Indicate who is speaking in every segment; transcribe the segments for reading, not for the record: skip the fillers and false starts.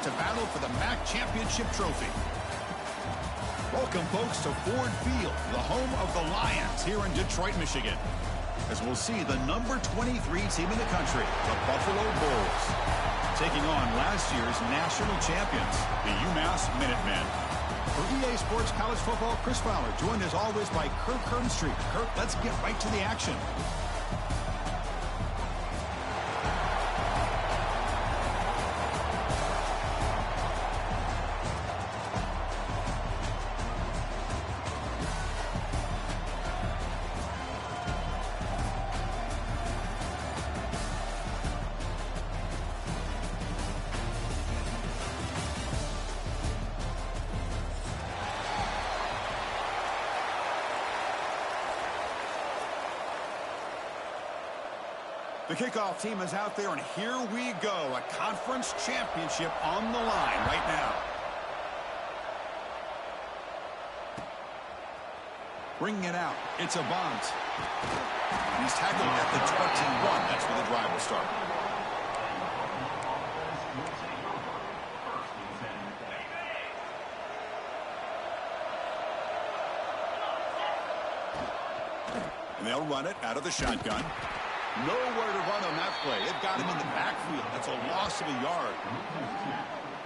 Speaker 1: to battle for the MAC Championship trophy. Welcome, folks, to Ford Field, the home of the Lions here in Detroit, Michigan. As we'll see the number 23 team in the country, the Buffalo Bulls, taking on last year's national champions, the UMass Minutemen. For EA Sports College Football, Chris Fowler, joined as always by Kirk Hearnstreet. Kirk, let's get right to the action. The kickoff team is out there, and here we go. A conference championship on the line right now. Bringing it out. It's a bunt. He's tackled at the 21. That's where the drive will start. And they'll run it out of the shotgun. Nowhere to run on that play. They've got him in the backfield. That's a loss of a yard.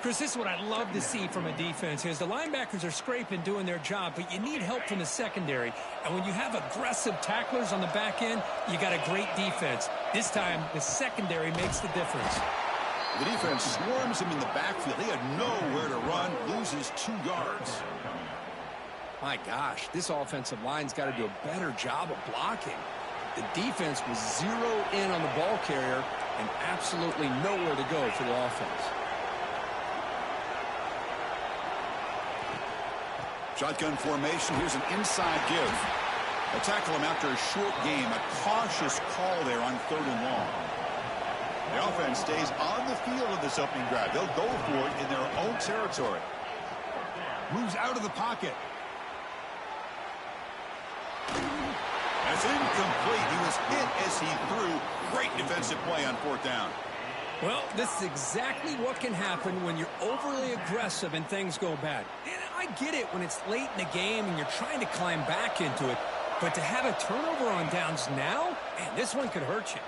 Speaker 2: Chris, this is what I love to see from a defense is the linebackers are scraping, doing their job, but you need help from the secondary. And when you have aggressive tacklers on the back end, you got a great defense. This time, the secondary makes the difference.
Speaker 1: The defense swarms him in the backfield. He had nowhere to run, loses 2 yards.
Speaker 3: My gosh, this offensive line's got to do a better job of blocking. The defense was zeroed in on the ball carrier and absolutely nowhere to go for the offense.
Speaker 1: Shotgun formation. Here's an inside give. They'll tackle him after a short game. A cautious call there on 3rd and long. The offense stays on the field of this opening drive. They'll go for it in their own territory. Moves out of the pocket. That's incomplete. He was hit as he threw. Great defensive play on 4th down.
Speaker 2: Well, this is exactly what can happen when you're overly aggressive and things go bad. And I get it when it's late in the game and you're trying to climb back into it. But to have a turnover on downs now, man, this one could hurt you.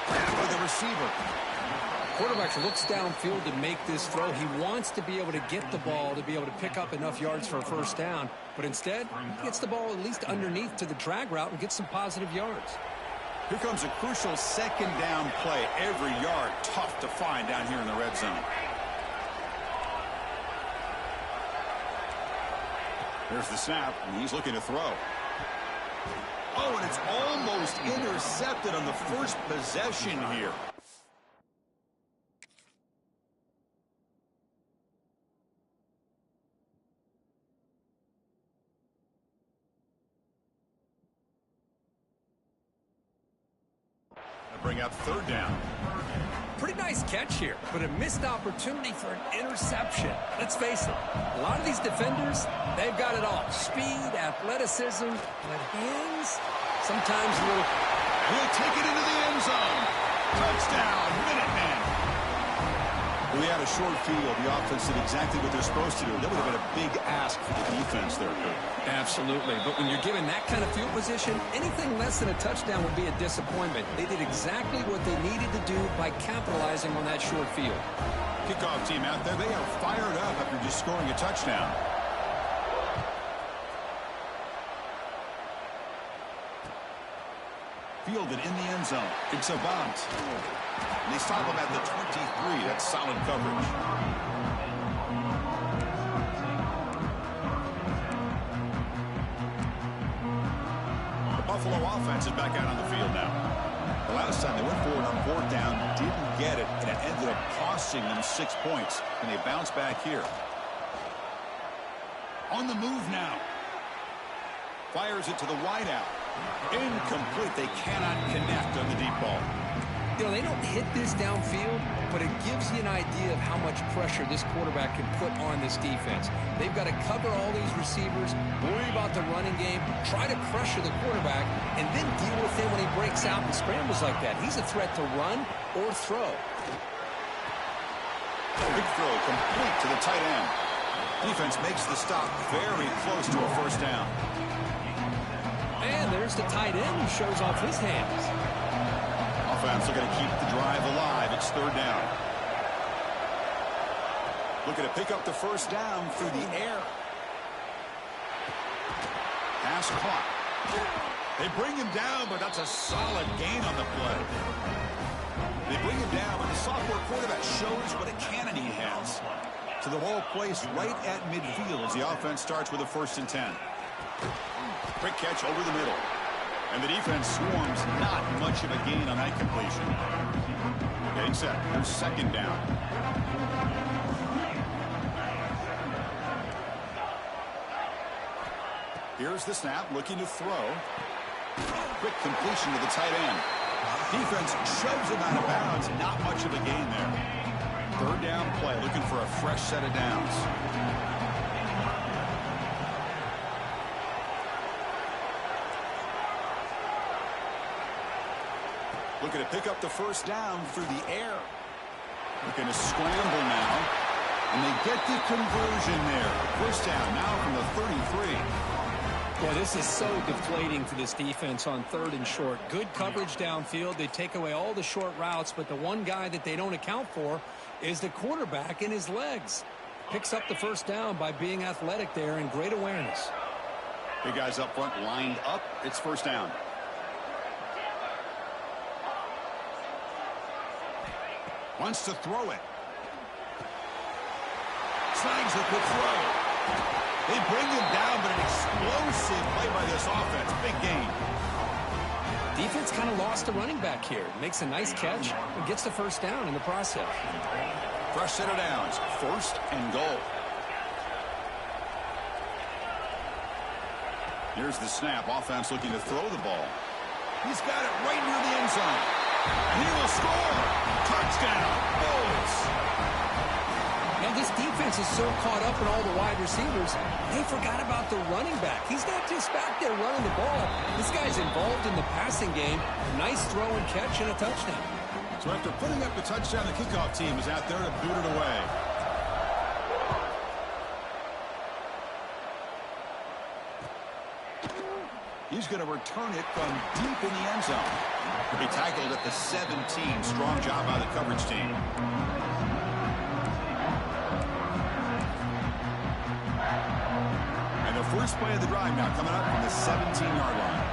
Speaker 1: For the receiver.
Speaker 3: Quarterback looks downfield to make this throw. He wants to be able to get the ball to be able to pick up enough yards for a 1st down. But instead, he gets the ball at least underneath to the drag route and gets some positive yards.
Speaker 1: Here comes a crucial 2nd down play. Every yard tough to find down here in the red zone. There's the snap, and he's looking to throw. Oh, and it's almost intercepted on the first possession here. Bring up 3rd down.
Speaker 2: Pretty nice catch here, but a missed opportunity for an interception. Let's face it, a lot of these defenders, they've got it all. Speed, athleticism, but hands, sometimes a little...
Speaker 1: He'll take it into the end zone. Touchdown, Minutemen. We had a short field. The offense did exactly what they're supposed to do. That would have been a big ask for the defense there, Kurt.
Speaker 3: Absolutely. But when you're given that kind of field position, anything less than a touchdown would be a disappointment. They did exactly what they needed to do by capitalizing on that short field.
Speaker 1: Kickoff team out there, they are fired up after just scoring a touchdown. Fielded in the end zone. It's a bunt. And they stop him at the 23. That's solid coverage. The Buffalo offense is back out on the field now. The last time they went forward on 4th down, didn't get it, and it ended up costing them 6 points. And they bounce back here. On the move now. Fires it to the wideout. Incomplete. They cannot connect on the deep ball.
Speaker 3: You know, they don't hit this downfield, but it gives you an idea of how much pressure this quarterback can put on this defense. They've got to cover all these receivers, worry about the running game, try to pressure the quarterback, and then deal with him when he breaks out and scrambles like that. He's a threat to run or throw.
Speaker 1: Big throw complete to the tight end. Defense makes the stop very close to a first down.
Speaker 3: And there's the tight end who shows off his hands.
Speaker 1: Offense looking to keep the drive alive. It's third down. Looking to pick up the first down through the air. Pass caught. They bring him down, but that's a solid gain on the play. They bring him down, but the sophomore quarterback shows what a cannon he has. So the ball placed right at midfield as the offense starts with a 1st and 10. Quick catch over the middle. And the defense swarms. Not much of a gain on that completion. Getting set. Here's 2nd down. Here's the snap, looking to throw. Quick completion to the tight end. Defense shoves him out of bounds. Not much of a gain there. 3rd down play, looking for a fresh set of downs. Looking to pick up the first down through the air. Looking to scramble now. And they get the conversion there. First down now from the 33.
Speaker 3: Boy, this is so deflating for this defense on 3rd and short. Good coverage downfield. They take away all the short routes, but the one guy that they don't account for is the quarterback and his legs. Picks up the first down by being athletic there and great awareness.
Speaker 1: Big guys up front lined up. It's first down. Wants to throw it. Snags a quick throw. They bring him down, but an explosive play by this offense. Big gain.
Speaker 3: Defense kind of lost the running back here. Makes a nice catch and gets the first down in the process.
Speaker 1: Fresh set of downs. 1st and goal. Here's the snap. Offense looking to throw the ball. He's got it right near the end zone. And he will score. Touchdown. Bulls.
Speaker 3: Now, this defense is so caught up in all the wide receivers, they forgot about the running back. He's not just back there running the ball. This guy's involved in the passing game. Nice throw and catch and a touchdown.
Speaker 1: So after putting up the touchdown, the kickoff team is out there to boot it away. He's going to return it from deep in the end zone. He tackled at the 17. Strong job by the coverage team. First play of the drive now coming up from the 17-yard line.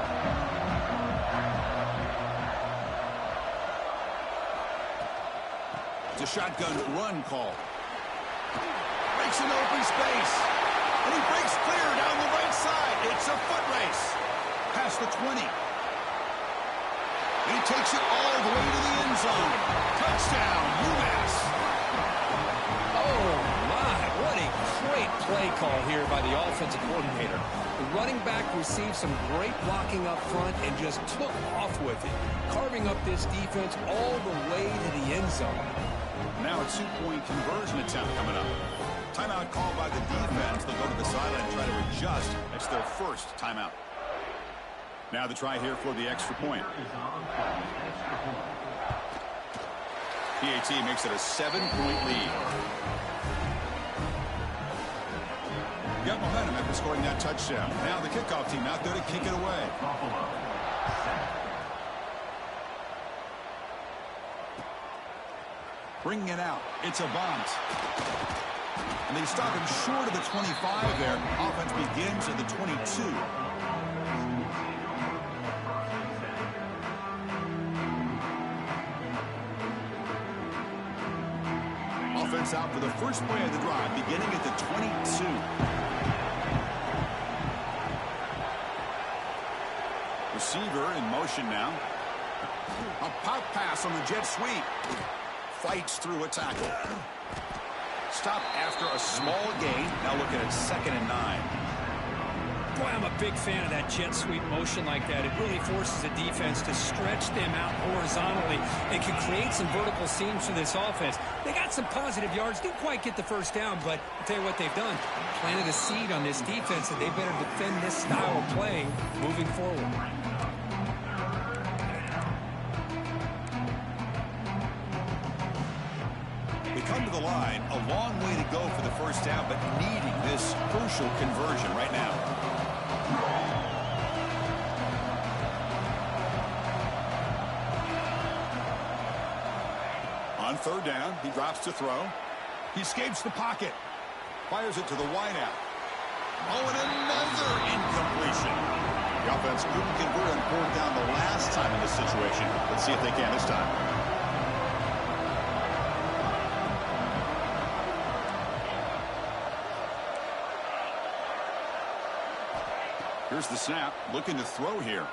Speaker 1: It's a shotgun run call. Breaks an open space. And he breaks clear down the right side. It's a foot race. Past the 20. He takes it all the way to the end zone. Touchdown, UMass.
Speaker 3: Oh, my. What a great play call here by the offensive coordinator. The running back received some great blocking up front and just took off with it, carving up this defense all the way to the end zone.
Speaker 1: Now a 2-point conversion attempt coming up. Timeout called by the defense. They'll go to the sideline and try to adjust. That's their first timeout. Now the try here for the extra point. PAT makes it a 7-point lead. Got momentum after scoring that touchdown. Now the kickoff team out there to kick it away. Bringing it out. It's a bunt. And they stop him short of the 25 there. Offense begins at the 22. Offense out for the first play of the drive, beginning at the 22. Receiver in motion now. A pop pass on the jet sweep. Fights through a tackle. Stop after a small gain. Now looking at 2nd and 9.
Speaker 2: Boy, I'm a big fan of that jet sweep motion like that. It really forces the defense to stretch them out horizontally. It can create some vertical seams for this offense. They got some positive yards. Didn't quite get the first down, but I'll tell you what they've done. Planted a seed on this defense that they better defend this style of playing moving forward.
Speaker 1: The They come to the line, a long way to go for the first down, but needing this crucial conversion right now. On third down, he drops to throw. He escapes the pocket. Fires it to the wideout. Oh, and another incompletion. The offense couldn't convert on fourth down the last time in this situation. Let's see if they can this time. Here's the snap. Looking to throw here.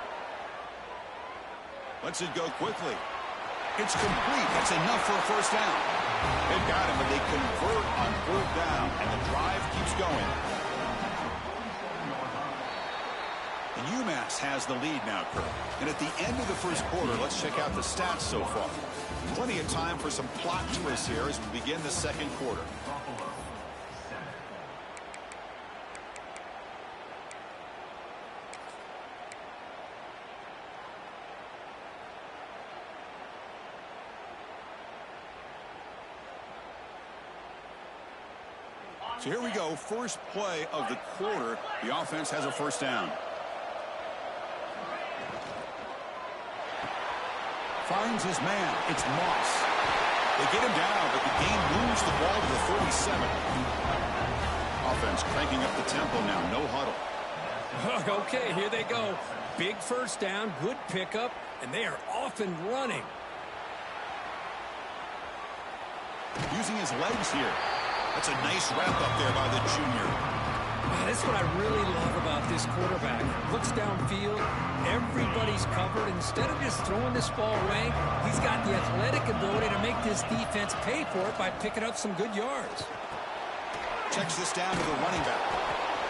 Speaker 1: Lets it go quickly. It's complete. That's enough for a first down. They've got him, but they convert on fourth down, and the drive keeps going. And UMass has the lead now, Kirk. And at the end of the first quarter, let's check out the stats so far. Plenty of time for some plot twists here as we begin the second quarter. So here we go, first play of the quarter. The offense has a first down. Finds his man. It's Moss. They get him down, but the game moves the ball to the 37. Offense cranking up the tempo now. No huddle.
Speaker 2: Okay, here they go. Big first down, good pickup, and they are off and running.
Speaker 1: Using his legs here. That's a nice wrap up there by the junior.
Speaker 2: That's what I really love about this quarterback. Looks downfield, everybody's covered. Instead of just throwing this ball away, he's got the athletic ability to make this defense pay for it by picking up some good yards.
Speaker 1: Checks this down to the running back.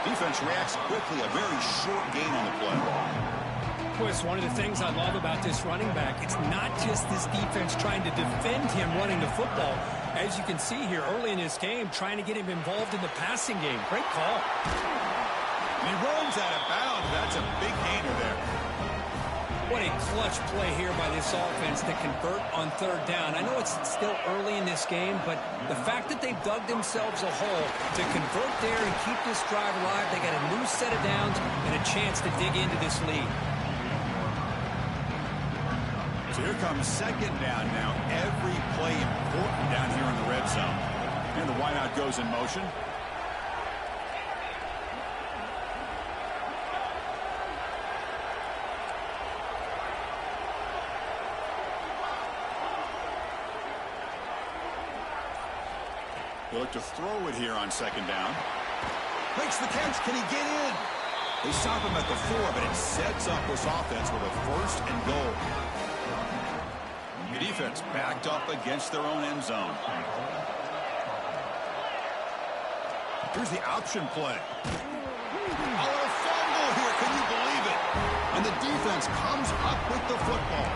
Speaker 1: Defense reacts quickly, a very short gain on the play.
Speaker 2: Well, it's one of the things I love about this running back. It's not just this defense trying to defend him running the football. As you can see here early in this game, trying to get him involved in the passing game. Great call.
Speaker 1: And he runs out of bounds. That's a big gainer there.
Speaker 2: What a clutch play here by this offense to convert on third down. I know it's still early in this game, but the fact that they've dug themselves a hole to convert there and keep this drive alive, they got a new set of downs and a chance to dig into this lead.
Speaker 1: So here comes second down now. Every play important down here in the red zone. And the wideout goes in motion. They look to throw it here on second down. Makes the catch. Can he get in? They stop him at the 4, but it sets up this offense with a first and goal. The defense backed up against their own end zone. Here's the option play. Oh, a fumble here. Can you believe it? And the defense comes up with the football.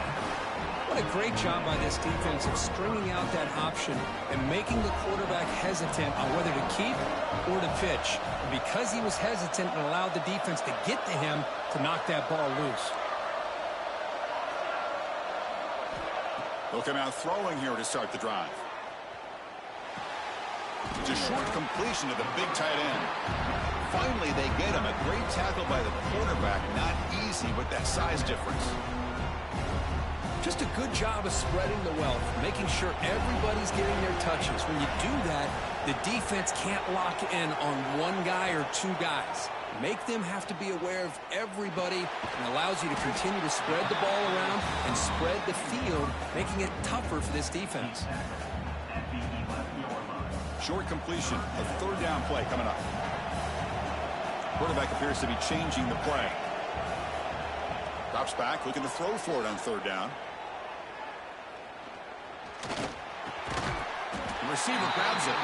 Speaker 2: What a great job by this defense of stringing out that option and making the quarterback hesitant on whether to keep or to pitch. And because he was hesitant and allowed the defense to get to him to knock that ball loose.
Speaker 1: They'll come out throwing here to start the drive. It's a short completion to the big tight end. Finally, they get him. A great tackle by the quarterback. Not easy with that size difference.
Speaker 2: Just a good job of spreading the wealth, making sure everybody's getting their touches. When you do that, the defense can't lock in on one guy or two guys. Make them have to be aware of everybody and allows you to continue to spread the ball around and spread the field, making it tougher for this defense.
Speaker 1: Short completion, a third down play coming up. Quarterback appears to be changing the play. Drops back, looking to throw for it on third down. The receiver grabs it,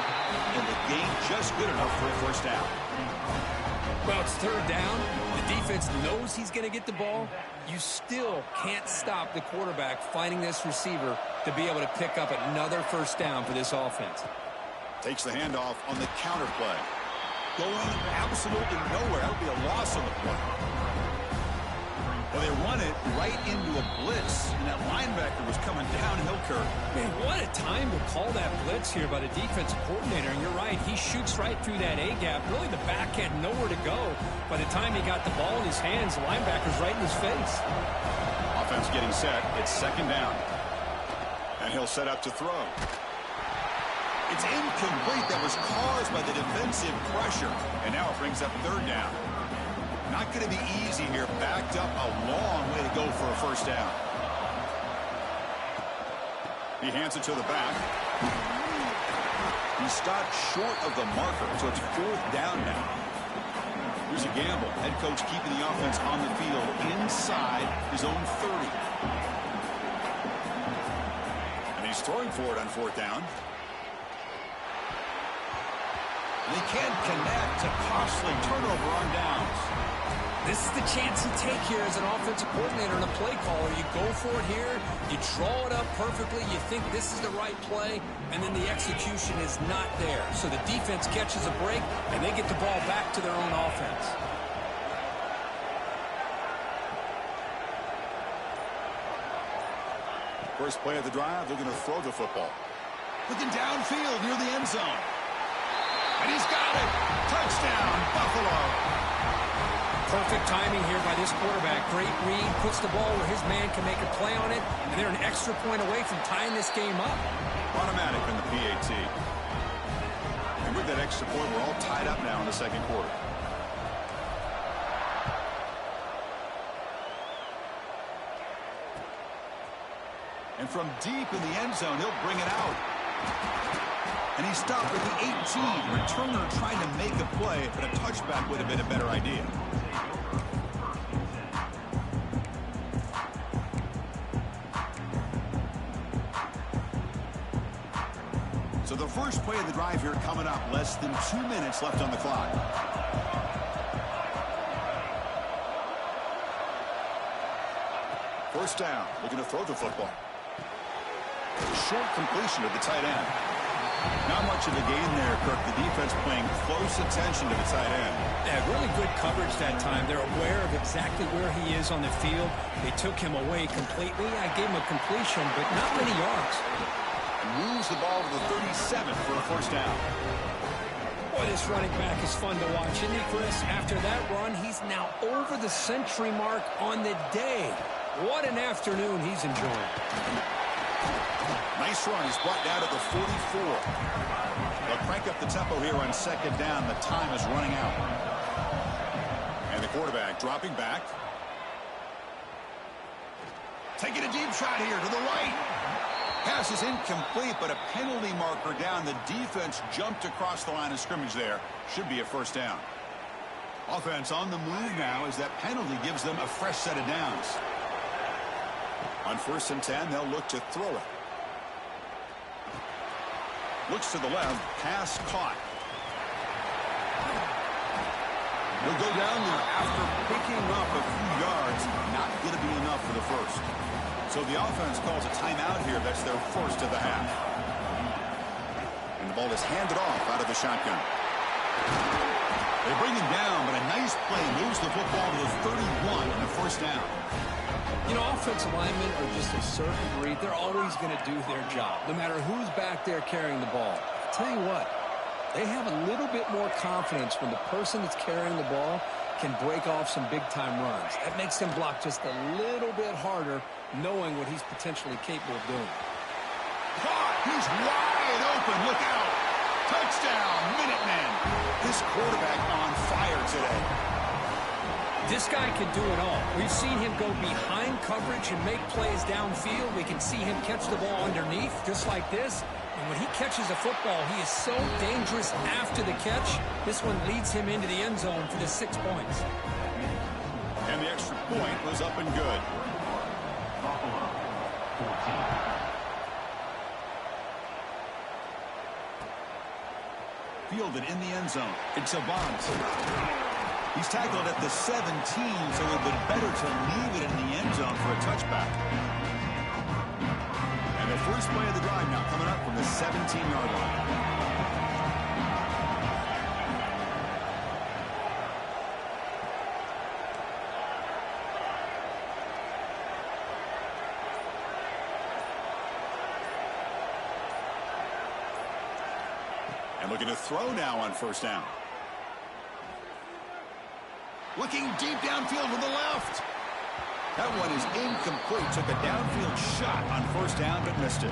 Speaker 1: and the gain just good enough for a first down.
Speaker 2: Well, it's third down. The defense knows he's going to get the ball. You still can't stop the quarterback finding this receiver to be able to pick up another first down for this offense.
Speaker 1: Takes the handoff on the counter play. Going absolutely nowhere. That would be a loss on the play. Well, they run it right into a blitz, and that linebacker was coming downhill, Kirk.
Speaker 2: Man, what a time to call that blitz here by the defensive coordinator. And you're right, he shoots right through that A-gap. Really, the back had nowhere to go. By the time he got the ball in his hands, the linebacker's right in his face.
Speaker 1: Offense getting set. It's second down. And he'll set up to throw. It's incomplete. That was caused by the defensive pressure. And now it brings up third down. Not going to be easy here. Backed up a long way to go for a first down. He hands it to the back. He stopped short of the marker, so it's fourth down now. Here's a gamble. Head coach keeping the offense on the field inside his own 30. And he's throwing for it on fourth down. And he can't connect. A costly turnover on downs.
Speaker 2: This is the chance you take here as an offensive coordinator and a play caller. You go for it here, you draw it up perfectly, you think this is the right play, and then the execution is not there. So the defense catches a break, and they get the ball back to their own offense.
Speaker 1: First play of the drive, they're going to throw the football. Looking downfield near the end zone. And he's got it. Touchdown, Buffalo.
Speaker 2: Perfect timing here by this quarterback. Great read, puts the ball where his man can make a play on it, and they're an extra point away from tying this game up.
Speaker 1: Automatic in the PAT. And with that extra point, we're all tied up now in the second quarter. And from deep in the end zone, he'll bring it out. And he stopped at the 18. Returner trying to make a play, but a touchback would have been a better idea. So the first play of the drive here coming up. Less than 2 minutes left on the clock. First down. Looking to throw the football. Short completion to the tight end. Not much of a gain there, Kirk. The defense paying close attention to the tight end.
Speaker 2: Yeah, really good coverage that time. They're aware of exactly where he is on the field. They took him away completely. I gave him a completion, but not many yards.
Speaker 1: Moves the ball to the 37 for a first down.
Speaker 2: Boy, this running back is fun to watch, isn't he, Chris? After that run, he's now over the century mark on the day. What an afternoon he's enjoying.
Speaker 1: Nice run. He's brought down to the 44. They'll crank up the tempo here on second down. The time is running out. And the quarterback dropping back. Taking a deep shot here to the right. Pass is incomplete, but a penalty marker down. The defense jumped across the line of scrimmage there. Should be a first down. Offense on the move now as that penalty gives them a fresh set of downs. On 1st and 10, they'll look to throw it. Looks to the left. Pass caught. He'll go down there after picking up a few yards. Not going to be enough for the first. So the offense calls a timeout here. That's their first of the half. And the ball is handed off out of the shotgun. They bring him down, but a nice play moves the football to the 31 and a first down.
Speaker 3: You know, offensive linemen are just a certain breed. They're always going to do their job, no matter who's back there carrying the ball. I'll tell you what, they have a little bit more confidence when the person that's carrying the ball can break off some big-time runs. That makes them block just a little bit harder, knowing what he's potentially capable of doing.
Speaker 1: Caught! He's wide open. Look out! Touchdown, Minutemen! This quarterback on fire today.
Speaker 2: This guy can do it all. We've seen him go behind coverage and make plays downfield. We can see him catch the ball underneath, just like this. And when he catches a football, he is so dangerous after the catch. This one leads him into the end zone for the 6 points.
Speaker 1: And the extra point was up and good. Fielded in the end zone. It's Avant. He's tackled at the 17, so it would have been better to leave it in the end zone for a touchback. And the first play of the drive now coming up from the 17-yard line. And looking to throw now on first down. Looking deep downfield with the left. That one is incomplete. Took a downfield shot on first down, but missed it.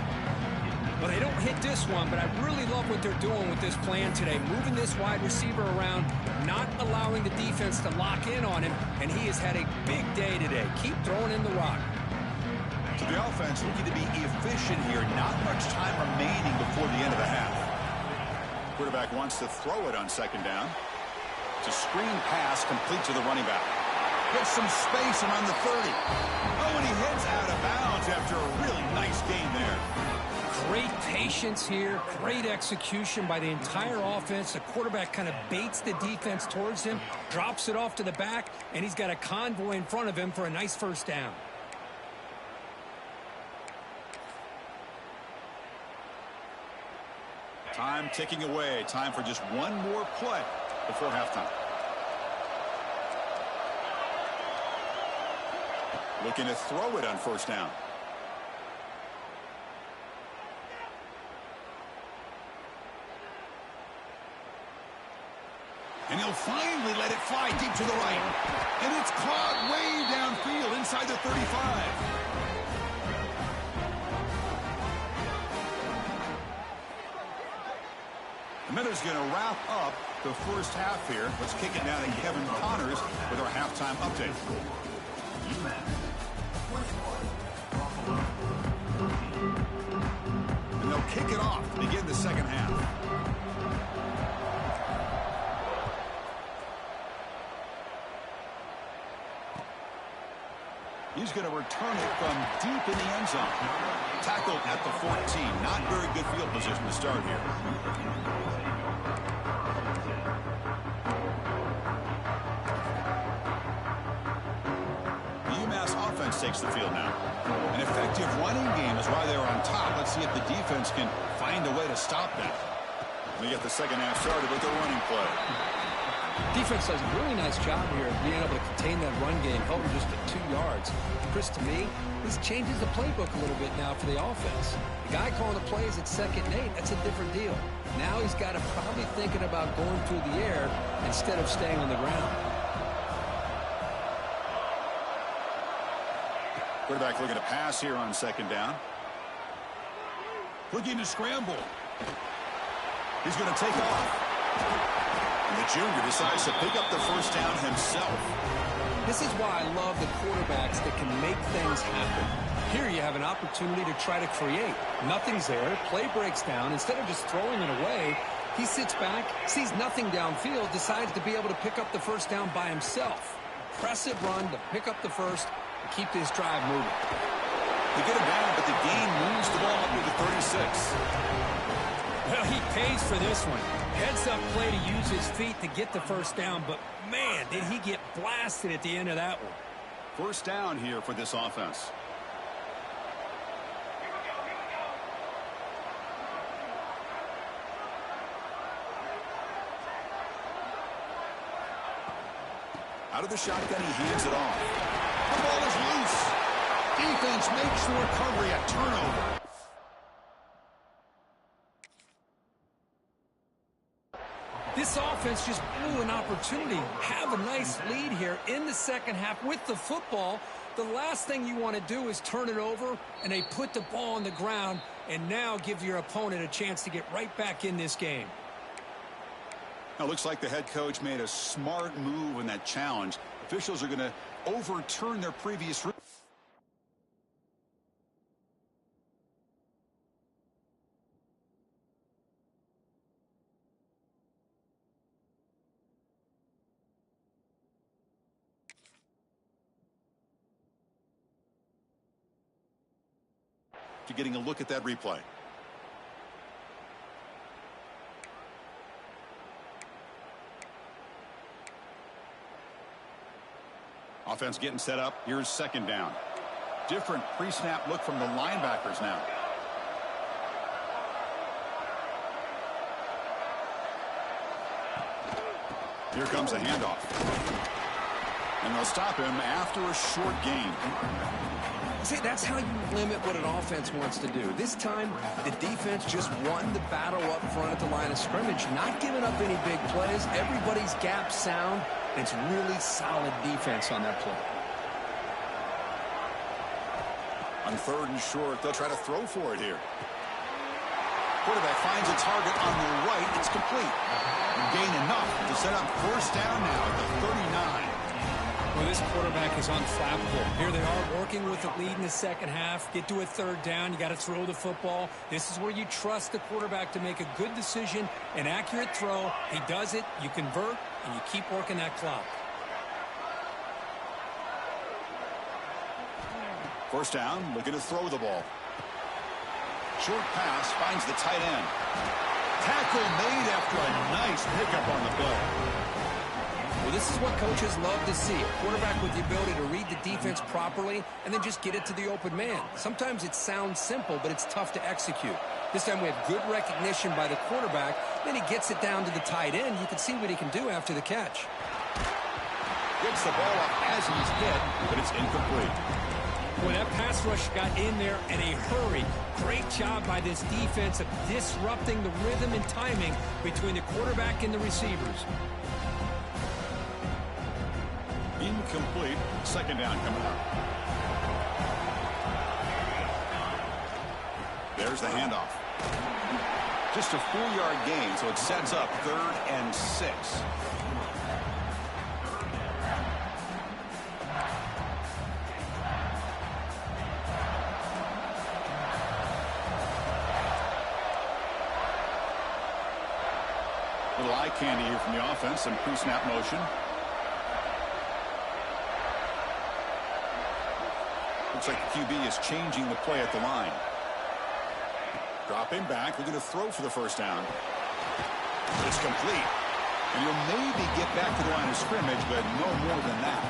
Speaker 2: Well, they don't hit this one, but I really love what they're doing with this plan today. Moving this wide receiver around, not allowing the defense to lock in on him, and he has had a big day today. Keep throwing in the rock.
Speaker 1: So the offense looking to be efficient here. Not much time remaining before the end of the half. Quarterback wants to throw it on second down. It's a screen pass complete to the running back. Gets some space around the 30. Oh, and he heads out of bounds after a really nice gain there.
Speaker 2: Great patience here. Great execution by the entire offense. The quarterback kind of baits the defense towards him, drops it off to the back, and he's got a convoy in front of him for a nice first down.
Speaker 1: Time ticking away. Time for just one more play before halftime. Looking to throw it on first down. And he'll finally let it fly deep to the right. And it's caught way downfield inside the 35. And that is going to wrap up the first half here. Let's kick it down to Kevin Connors with our halftime update. And they'll kick it off to begin the second half. He's going to return it from deep in the end zone. Tackled at the 14. Not very good field position to start here. The UMass offense takes the field now. An effective running game is why they're on top. Let's see if the defense can find a way to stop that. We get the second half started with a running play.
Speaker 3: Defense does a really nice job here of being able to contain that run game, held him just to 2 yards. Chris, to me, this changes the playbook a little bit now for the offense. The guy calling the plays at 2nd and 8, that's a different deal. Now he's got to probably thinking about going through the air instead of staying on the ground.
Speaker 1: Quarterback looking to pass here on second down. Looking to scramble. He's going to take off. And the junior decides to pick up the first down himself.
Speaker 3: This is why I love the quarterbacks that can make things happen.
Speaker 2: Here you have an opportunity to try to create. Nothing's there. Play breaks down. Instead of just throwing it away, he sits back, sees nothing downfield, decides to be able to pick up the first down by himself. Impressive run to pick up the first and keep this drive moving.
Speaker 1: They get him down, but the gain moves the ball up to the 36.
Speaker 2: Well, he pays for this one. Heads-up play to use his feet to get the first down, but, man, did he get blasted at the end of that one.
Speaker 1: First down here for this offense. Out of the shotgun, he hands it off. The ball is loose. Defense makes the recovery a turnover.
Speaker 2: This offense just blew an opportunity. Have a nice lead here in the second half with the football. The last thing you want to do is turn it over, and they put the ball on the ground and now give your opponent a chance to get right back in this game.
Speaker 1: Now, looks like the head coach made a smart move in that challenge. Officials are going to overturn their previous rule. To getting a look at that replay. Offense getting set up. Here's second down. Different pre-snap look from the linebackers now. Here comes a handoff. And they'll stop him after a short gain.
Speaker 3: See, that's how you limit what an offense wants to do. This time, the defense just won the battle up front at the line of scrimmage, not giving up any big plays. Everybody's gap sound. It's really solid defense on that play.
Speaker 1: On 3rd and short, they'll try to throw for it here. Quarterback finds a target on the right. It's complete. Gain enough to set up 1st down now at the 39.
Speaker 2: Well, this quarterback is unflappable. Here they are working with the lead in the 2nd half. Get to a 3rd down. You got to throw the football. This is where you trust the quarterback to make a good decision, an accurate throw. He does it. You convert, and you keep working that clock.
Speaker 1: 1st down, looking to throw the ball. Short pass finds the tight end. Tackle made after a nice pickup on the play.
Speaker 3: Well, this is what coaches love to see. A quarterback with the ability to read the defense properly and then just get it to the open man. Sometimes it sounds simple, but it's tough to execute. This time we have good recognition by the quarterback. Then he gets it down to the tight end. You can see what he can do after the catch.
Speaker 1: Gets the ball up as he's hit, but it's incomplete.
Speaker 2: When that pass rush got in there in a hurry, great job by this defense of disrupting the rhythm and timing between the quarterback and the receivers.
Speaker 1: Incomplete. 2nd down coming up. There's the handoff. Just a 4-yard gain, so it sets up 3rd and 6. Little eye candy here from the offense. Some pre-snap motion. Looks like the QB is changing the play at the line. Dropping back, looking to throw for the 1st down. It's complete. And he'll maybe get back to the line of scrimmage, but no more than that.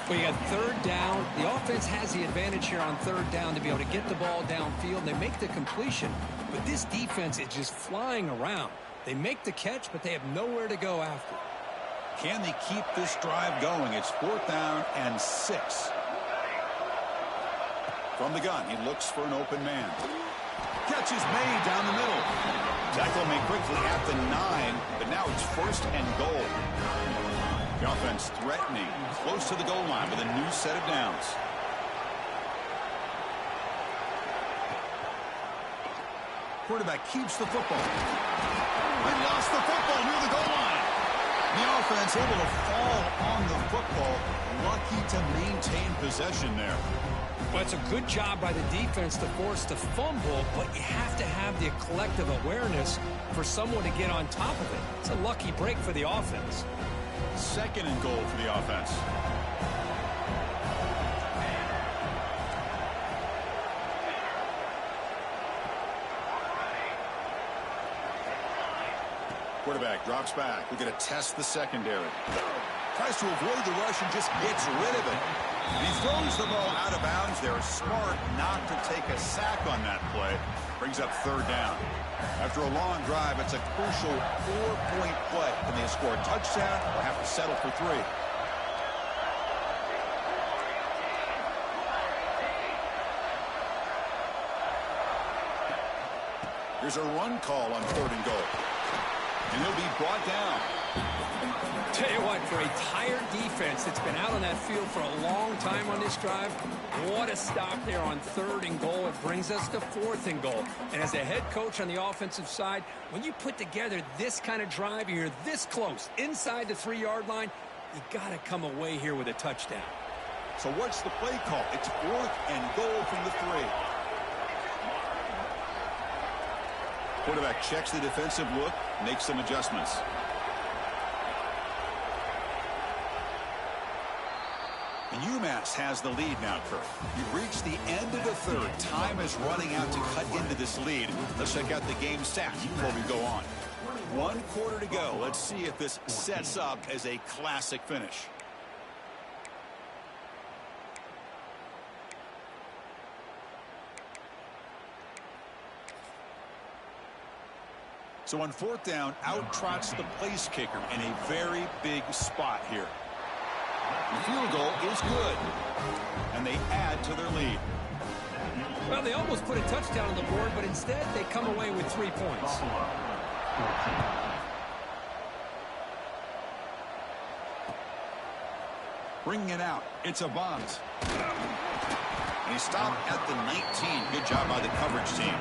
Speaker 2: Well, you got 3rd down. The offense has the advantage here on 3rd down to be able to get the ball downfield. They make the completion, but this defense is just flying around. They make the catch, but they have nowhere to go after.
Speaker 1: Can they keep this drive going? It's 4th down and 6. From the gun, he looks for an open man. Catch is made down the middle. Tackle made quickly at the 9, but now it's 1st and goal. The offense threatening, close to the goal line with a new set of downs. Quarterback keeps the football. He lost the football near the goal line. The offense able to fall on the football. Lucky to maintain possession there.
Speaker 2: Well, it's a good job by the defense to force the fumble, but you have to have the collective awareness for someone to get on top of it. It's a lucky break for the offense.
Speaker 1: 2nd and goal for the offense. Quarterback drops back. We're going to test the secondary. Tries to avoid the rush and just gets rid of it. He throws the ball out of bounds. They're smart not to take a sack on that play. Brings up 3rd down. After a long drive, it's a crucial 4-point play. Can they score a touchdown or have to settle for 3? Here's a run call on 3rd and goal. And he'll be brought down.
Speaker 2: Tell you what, for a tired defense that's been out on that field for a long time on this drive, what a stop there on 3rd and goal. It brings us to 4th and goal. And as a head coach on the offensive side, when you put together this kind of drive, you're this close, inside the 3-yard line, you got to come away here with a touchdown.
Speaker 1: So what's the play call? It's 4th and goal from the 3. Quarterback checks the defensive look, makes some adjustments. And UMass has the lead now, Kirk. We've reached the end of the 3rd. Time is running out to cut into this lead. Let's check out the game stats before we go on. 1 quarter to go. Let's see if this sets up as a classic finish. So on 4th down, out trots the place kicker in a very big spot here. The field goal is good. And they add to their lead.
Speaker 2: Well, they almost put a touchdown on the board, but instead they come away with 3 points.
Speaker 1: Bringing it out. It's a Bonds. And he stopped at the 19. Good job by the coverage team.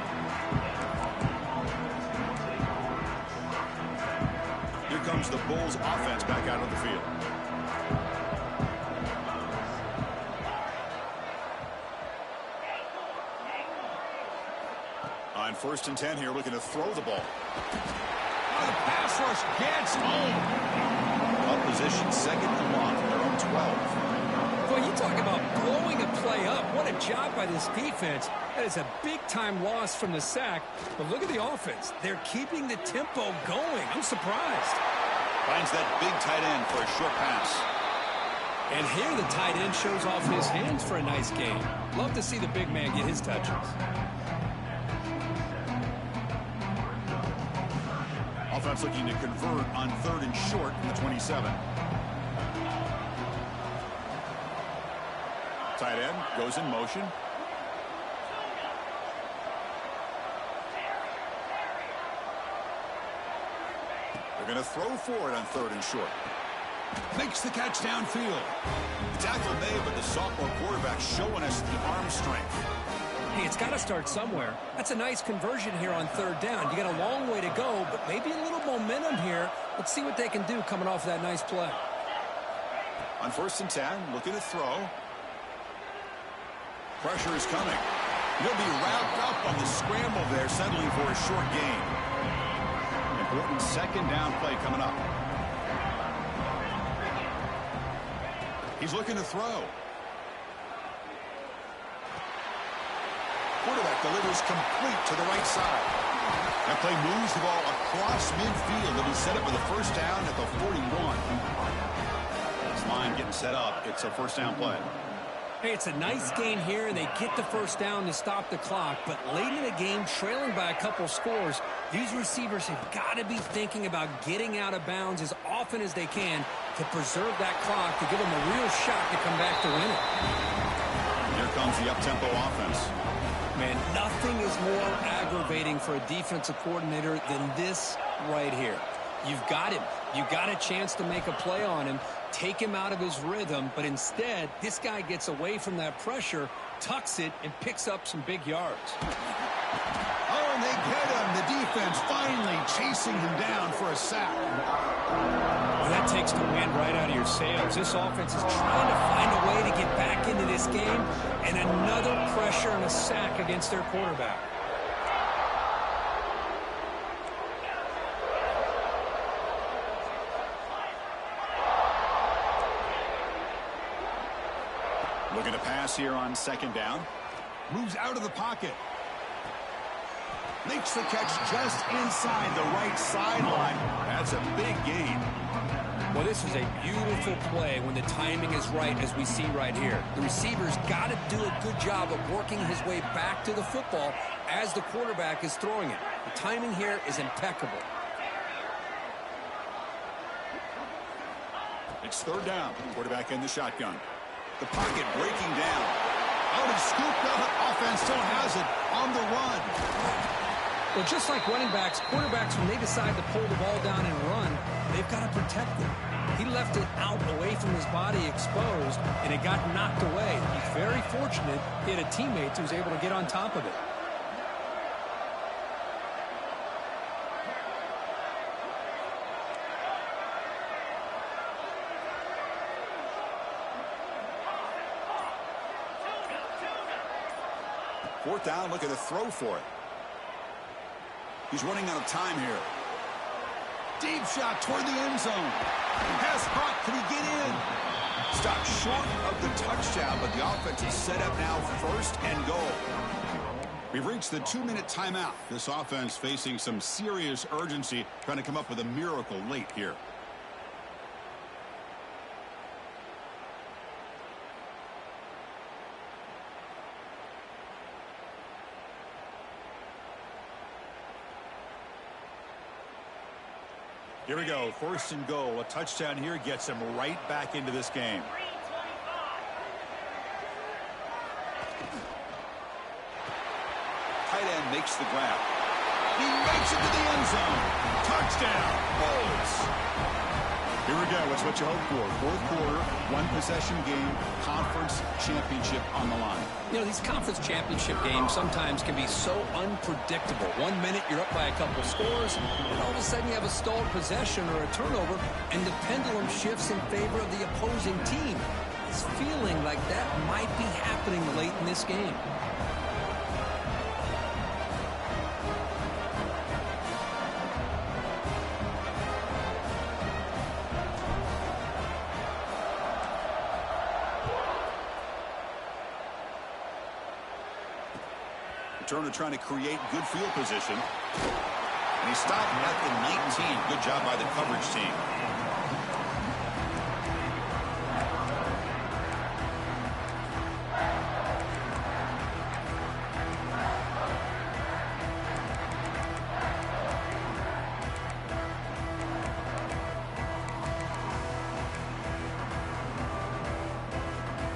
Speaker 1: Here comes the Bulls offense back out of the field. On 1st and 10 here, looking to throw the ball. Oh, the pass rush gets home. Up position, 2nd and long from their own 12.
Speaker 2: Well, you talk about blowing a play up. What a job by this defense. That is a big-time loss from the sack. But look at the offense. They're keeping the tempo going. I'm surprised.
Speaker 1: Finds that big tight end for a short pass.
Speaker 2: And here the tight end shows off his hands for a nice game. Love to see the big man get his touches.
Speaker 1: Offense looking to convert on 3rd and short from the 27. Tight end goes in motion. They're going to throw for it on 3rd and short. Makes the catch downfield. Tackle made, but the sophomore quarterback showing us the arm strength.
Speaker 2: Hey, it's got to start somewhere. That's a nice conversion here on 3rd down. You got a long way to go, but maybe a little momentum here. Let's see what they can do coming off that nice play.
Speaker 1: On 1st and 10, looking to throw. Pressure is coming. He'll be wrapped up on the scramble there, settling for a short gain. Important 2nd down play coming up. He's looking to throw. Quarterback delivers complete to the right side. That play moves the ball across midfield. It'll be set up with a 1st down at the 41. This line getting set up. It's a 1st down play.
Speaker 2: Hey, it's a nice gain here, and they get the 1st down to stop the clock. But late in the game, trailing by a couple scores, these receivers have got to be thinking about getting out of bounds as often as they can to preserve that clock, to give them a real shot to come back to win it.
Speaker 1: Here comes the up-tempo offense.
Speaker 2: Man, nothing is more aggravating for a defensive coordinator than this right here. You've got him. You've got a chance to make a play on him, take him out of his rhythm, but instead, this guy gets away from that pressure, tucks it, and picks up some big yards.
Speaker 1: Oh, and they get him. The defense finally chasing him down for a sack.
Speaker 2: Well, that takes the wind right out of your sails. This offense is trying to find a way to get back into this game, and another pressure and a sack against their quarterback.
Speaker 1: Looking to pass here on 2nd down. Moves out of the pocket. Makes the catch just inside the right sideline. That's a big gain.
Speaker 2: Well, this is a beautiful play when the timing is right, as we see right here. The receiver's got to do a good job of working his way back to the football as the quarterback is throwing it. The timing here is impeccable.
Speaker 1: It's 3rd down. Quarterback in the shotgun. The pocket breaking down. Out and scooped up. Offense still has it on the run.
Speaker 2: Well, just like running backs, quarterbacks, when they decide to pull the ball down and run, they've got to protect it. He left it out away from his body exposed, and it got knocked away. He's very fortunate he had a teammate who was able to get on top of it.
Speaker 1: Fourth down, looking to throw for it. He's running out of time here. Deep shot toward the end zone. Pass caught. Can he get in? Stopped short of the touchdown, but the offense is set up now, 1st and goal. We've reached the 2-minute timeout. This offense facing some serious urgency, trying to come up with a miracle late here. Here we go. First and goal. A touchdown here gets him right back into this game. Tight end makes the grab. He makes it to the end zone. Touchdown. Bulls. Here we go. It's what you hope for. Fourth quarter, one-possession game, conference championship on the line.
Speaker 3: You know, these conference championship games sometimes can be so unpredictable. 1 minute you're up by a couple scores, and all of a sudden you have a stalled possession or a turnover, and the pendulum shifts in favor of the opposing team. It's feeling like that might be happening late in this game.
Speaker 1: Turner trying to create good field position. And he stopped at the 19. Good job by the coverage team.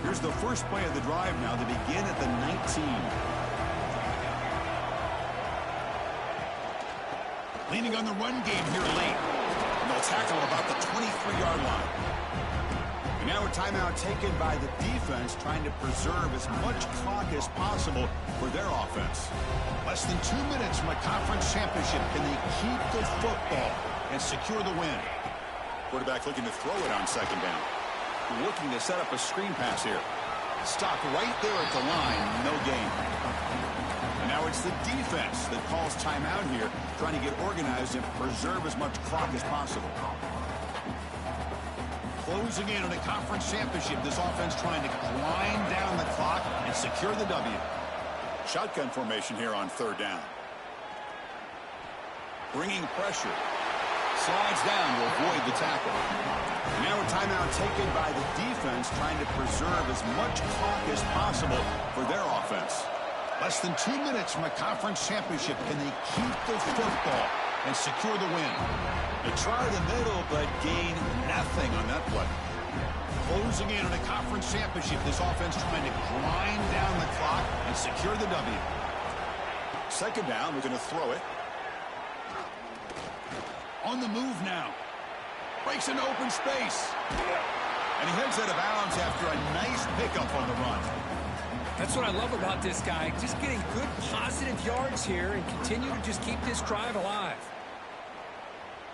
Speaker 1: Here's the first play of the drive now. They begin at the 19. Leaning on the run game here late. And they'll tackle about the 23-yard line. And now a timeout taken by the defense, trying to preserve as much clock as possible for their offense. Less than 2 minutes from a conference championship. Can they keep the football and secure the win? Quarterback looking to throw it on second down. Looking to set up a screen pass here. Stopped right there at the line. No gain. Now it's the defense that calls timeout here, trying to get organized and preserve as much clock as possible. Closing in on a conference championship, this offense trying to grind down the clock and secure the W. Shotgun formation here on third down. Bringing pressure. Slides down to avoid the tackle. And now a timeout taken by the defense, trying to preserve as much clock as possible for their offense. Less than 2 minutes from a conference championship. Can they keep the football and secure the win? They try the middle, but gain nothing on that play. Closing in on a conference championship. This offense trying to grind down the clock and secure the W. Second down, we're going to throw it. On the move now. Breaks into open space. And he heads out of bounds after a nice pickup on the run.
Speaker 2: That's what I love about this guy. Just getting good, positive yards here and continue to just keep this drive alive.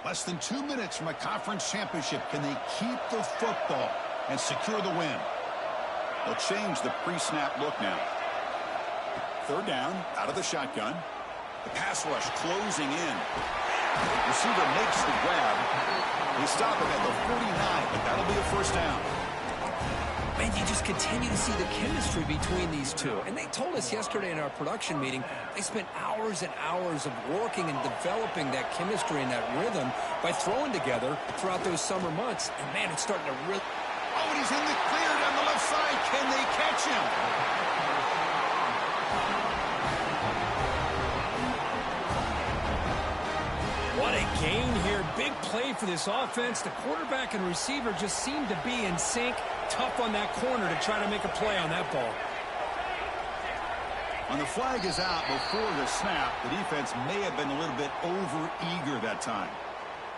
Speaker 1: Less than 2 minutes from a conference championship. Can they keep the football and secure the win? They'll change the pre-snap look now. Third down, out of the shotgun. The pass rush closing in. Receiver makes the grab. They stop him at the 49, but that'll be a first down.
Speaker 3: Man, you just continue to see the chemistry between these two. And they told us yesterday in our production meeting, they spent hours and hours of working and developing that chemistry and that rhythm by throwing together throughout those summer months. And, man, it's starting to really...
Speaker 1: Oh, and he's in the clear down the left side. Can they catch him?
Speaker 2: What a gain here. Big play for this offense. The quarterback and receiver just seem to be in sync. Tough on that corner to try to make a play on that ball.
Speaker 1: When the flag is out before the snap, the defense may have been a little bit over-eager that time.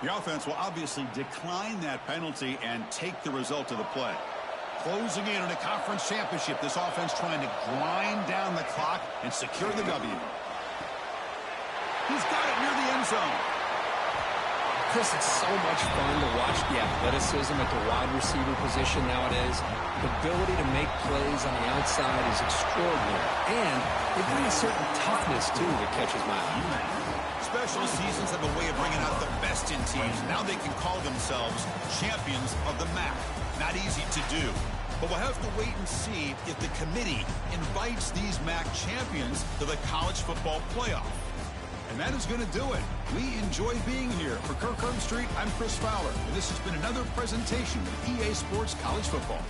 Speaker 1: The offense will obviously decline that penalty and take the result of the play. Closing in on a conference championship, this offense trying to grind down the clock and secure the W. He's got it near the end zone.
Speaker 3: Chris, it's so much fun to watch the athleticism at the wide receiver position nowadays. The ability to make plays on the outside is extraordinary. And they bring a certain toughness, too, that catches my eye.
Speaker 1: Special seasons have a way of bringing out the best in teams. Now they can call themselves champions of the MAC. Not easy to do. But we'll have to wait and see if the committee invites these MAC champions to the college football playoff. And that is going to do it. We enjoy being here. For Kirk Street, I'm Chris Fowler. And this has been another presentation of EA Sports College Football.